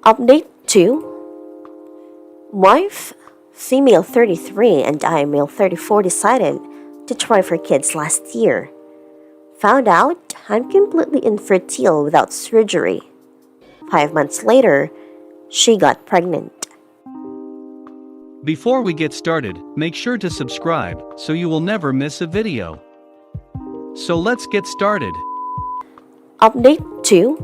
Update 2. Wife, female 33 and I, male 34, decided to try for kids last year. Found out I'm completely infertile without surgery. 5 months later, she got pregnant. Before we get started, make sure to subscribe so you will never miss a video. So let's get started. Update 2.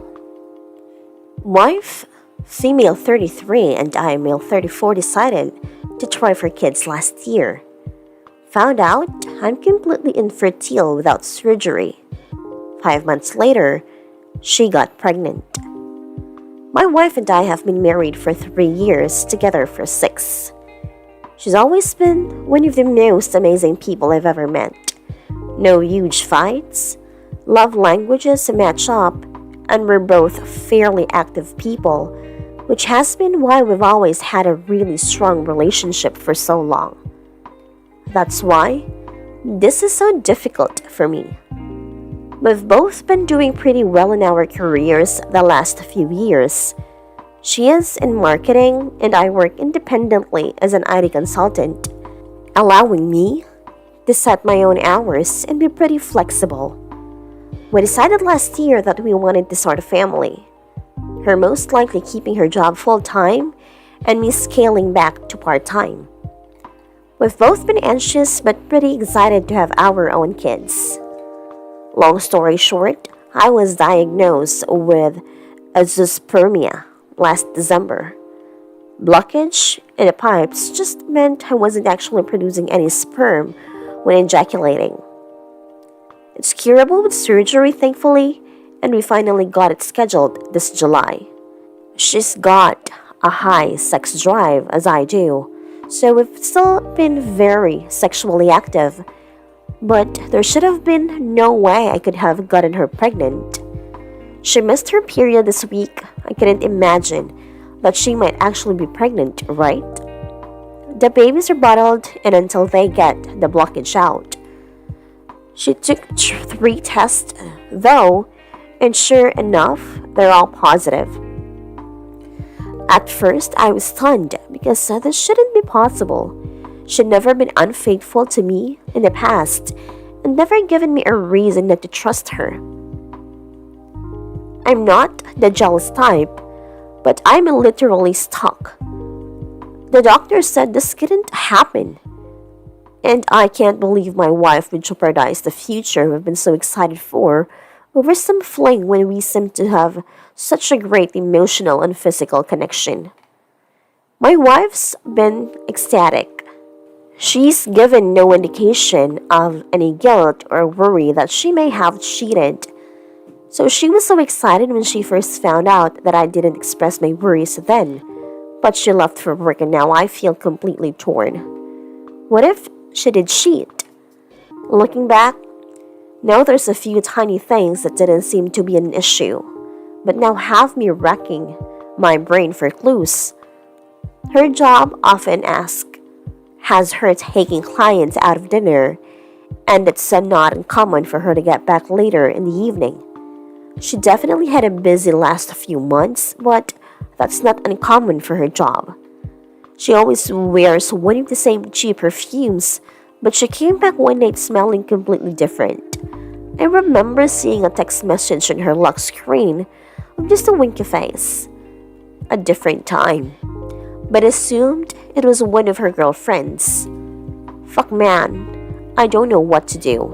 Wife, female 33 and I, male 34, decided to try for kids last year. Found out I'm completely infertile without surgery. 5 months later, she got pregnant. My wife and I have been married for 3 years, together for 6. She's always been one of the most amazing people I've ever met. No huge fights, love languages match up, and we're both fairly active people, which has been why we've always had a really strong relationship for so long. That's why this is so difficult for me. We've both been doing pretty well in our careers the last few years. She is in marketing and I work independently as an IT consultant, allowing me to set my own hours and be pretty flexible. We decided last year that we wanted to start a family. Her most likely keeping her job full-time and me scaling back to part-time. We've both been anxious but pretty excited to have our own kids. Long story short, I was diagnosed with azoospermia last December. Blockage in the pipes just meant I wasn't actually producing any sperm when ejaculating. It's curable with surgery, thankfully, and we finally got it scheduled this July. She's got a high sex drive, as I do, so we've still been very sexually active, but there should have been no way I could have gotten her pregnant. She missed her period this week. I couldn't imagine that she might actually be pregnant, right? The babies are bottled and until they get the blockage out. She took 3 tests, though, and sure enough, they're all positive. At first, I was stunned because this shouldn't be possible. She'd never been unfaithful to me in the past and never given me a reason not to trust her. I'm not the jealous type, but I'm literally stuck. The doctor said this couldn't happen. And I can't believe my wife would jeopardize the future we've been so excited for over some fling when we seem to have such a great emotional and physical connection. My wife's been ecstatic. She's given no indication of any guilt or worry that she may have cheated. So she was so excited when she first found out that I didn't express my worries then. But she left for work and now I feel completely torn. What if she did cheat? Looking back, now there's a few tiny things that didn't seem to be an issue, but now have me racking my brain for clues. Her job, often asked, has her taking clients out of dinner, and it's not uncommon for her to get back later in the evening. She definitely had a busy last few months, but that's not uncommon for her job. She always wears one of the same cheap perfumes, but she came back one night smelling completely different. I remember seeing a text message on her lock screen with just a winky face. A different time, but assumed it was one of her girlfriends. Fuck man, I don't know what to do.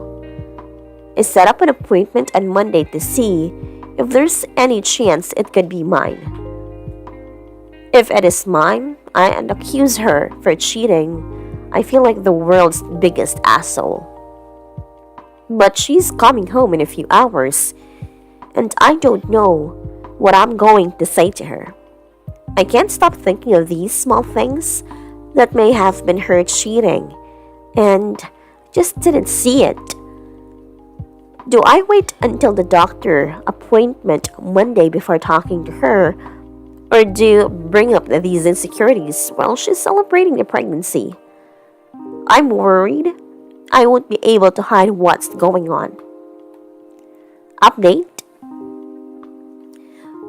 I set up an appointment on Monday to see if there's any chance it could be mine. If it is mine, and accuse her for cheating, I feel like the world's biggest asshole. But she's coming home in a few hours, and I don't know what I'm going to say to her. I can't stop thinking of these small things that may have been her cheating, and just didn't see it. Do I wait until the doctor appointment Monday before talking to her, or do bring up these insecurities while she's celebrating the pregnancy? I'm worried I won't be able to hide what's going on. Update.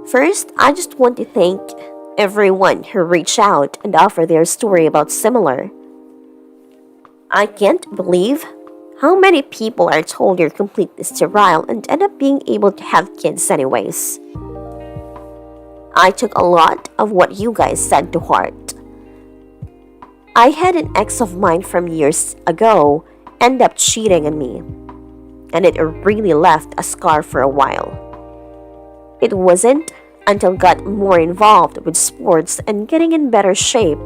First, I just want to thank everyone who reached out and offered their story about similar. I can't believe how many people are told you're completely sterile and end up being able to have kids anyways. I took a lot of what you guys said to heart. I had an ex of mine from years ago end up cheating on me, and it really left a scar for a while. It wasn't until I got more involved with sports and getting in better shape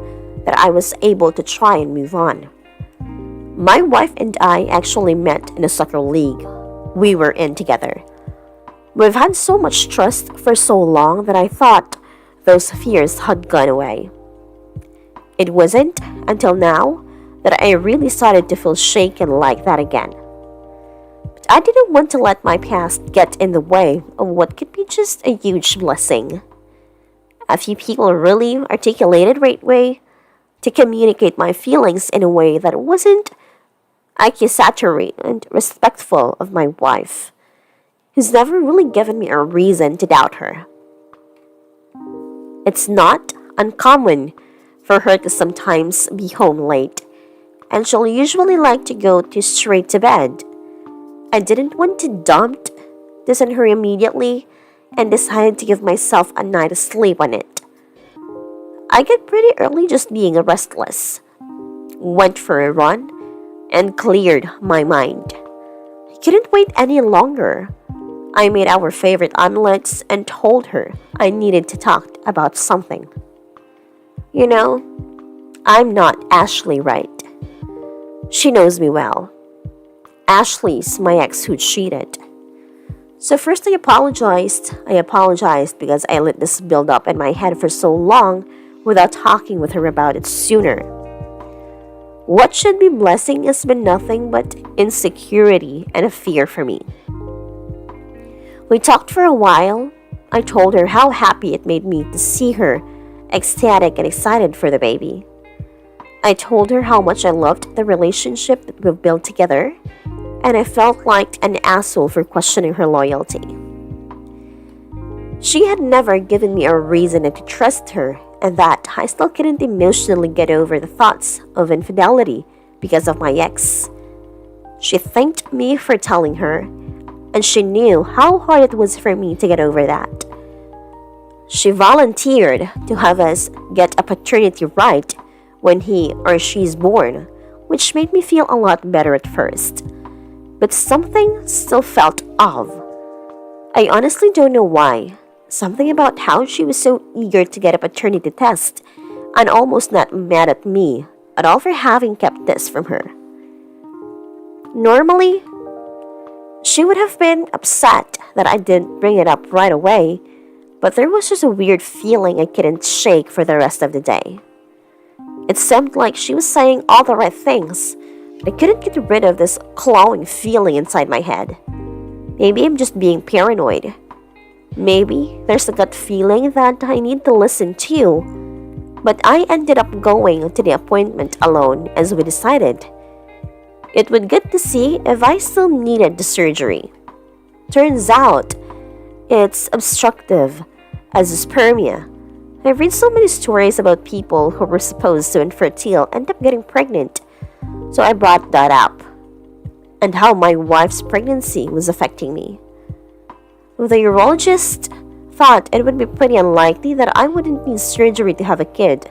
that I was able to try and move on. My wife and I actually met in a soccer league we were in together. We've had so much trust for so long that I thought those fears had gone away. It wasn't until now that I really started to feel shaken like that again. But I didn't want to let my past get in the way of what could be just a huge blessing. A few people really articulated the right way to communicate my feelings in a way that wasn't accusatory and respectful of my wife, who's never really given me a reason to doubt her. It's not uncommon for her to sometimes be home late, and she'll usually like to go straight to bed. I didn't want to dump this on her immediately and decided to give myself a night of sleep on it. I get pretty early just being restless, went for a run, and cleared my mind. I couldn't wait any longer. I made our favorite omelets and told her I needed to talk about something. You know, I'm not Ashley Wright. She knows me well. Ashley's my ex who cheated. So first I apologized. Because I let this build up in my head for so long without talking with her about it sooner. What should be blessing has been nothing but insecurity and a fear for me. We talked for a while. I told her how happy it made me to see her ecstatic and excited for the baby. I told her how much I loved the relationship that we've built together, and I felt like an asshole for questioning her loyalty. She had never given me a reason to trust her, and that I still couldn't emotionally get over the thoughts of infidelity because of my ex. She thanked me for telling her, and she knew how hard it was for me to get over that. She volunteered to have us get a paternity right when he or she's born, which made me feel a lot better at first. But something still felt off. I honestly don't know why. Something about how she was so eager to get a paternity test and almost not mad at me at all for having kept this from her. Normally, she would have been upset that I didn't bring it up right away, but there was just a weird feeling I couldn't shake for the rest of the day. It seemed like she was saying all the right things, but I couldn't get rid of this clawing feeling inside my head. Maybe I'm just being paranoid. Maybe there's a gut feeling that I need to listen to, but I ended up going to the appointment alone as we decided. It would get to see if I still needed the surgery. Turns out, it's obstructive azoospermia. I've read so many stories about people who were supposed to infertile end up getting pregnant, so I brought that up, and how my wife's pregnancy was affecting me. The urologist thought it would be pretty unlikely that I wouldn't need surgery to have a kid,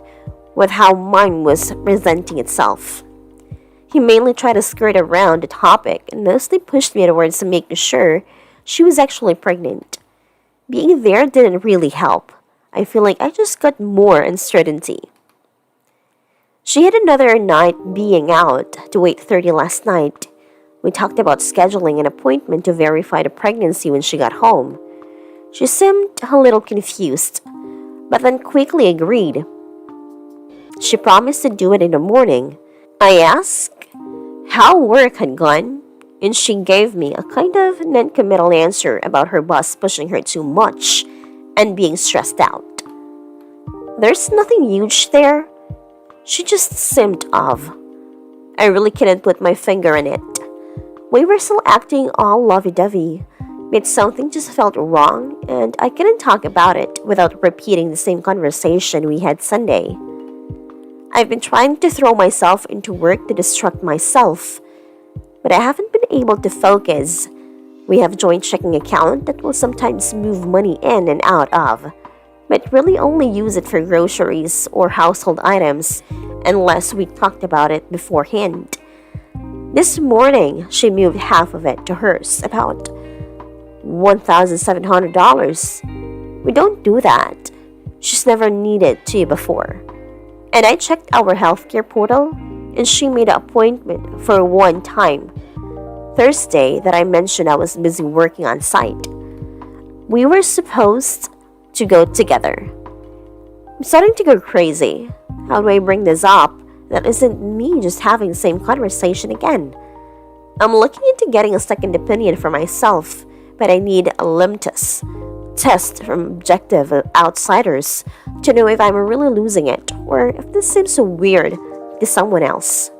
with how mine was presenting itself. He mainly tried to skirt around the topic and mostly pushed me towards making sure she was actually pregnant. Being there didn't really help. I feel like I just got more uncertainty. She had another night being out to 8:30 last night. We talked about scheduling an appointment to verify the pregnancy when she got home. She seemed a little confused, but then quickly agreed. She promised to do it in the morning. I asked how work had gone, and she gave me a kind of non-committal answer about her boss pushing her too much and being stressed out. There's nothing huge there. She just seemed off. I really couldn't put my finger on it. We were still acting all lovey-dovey, But something just felt wrong, and I couldn't talk about it without repeating the same conversation we had Sunday. I've been trying to throw myself into work to distract myself, but I haven't been able to focus. We have a joint checking account that will sometimes move money in and out of, but really only use it for groceries or household items unless we talked about it beforehand. This morning, she moved half of it to hers, about $1,700. We don't do that. She's never needed to before. And I checked our healthcare portal, and she made an appointment for one time, Thursday, that I mentioned I was busy working on site. We were supposed to go together. I'm starting to go crazy. How do I bring this up? That isn't me just having the same conversation again. I'm looking into getting a second opinion for myself, but I need a limtus test from objective outsiders to know if I'm really losing it or if this seems so weird to someone else.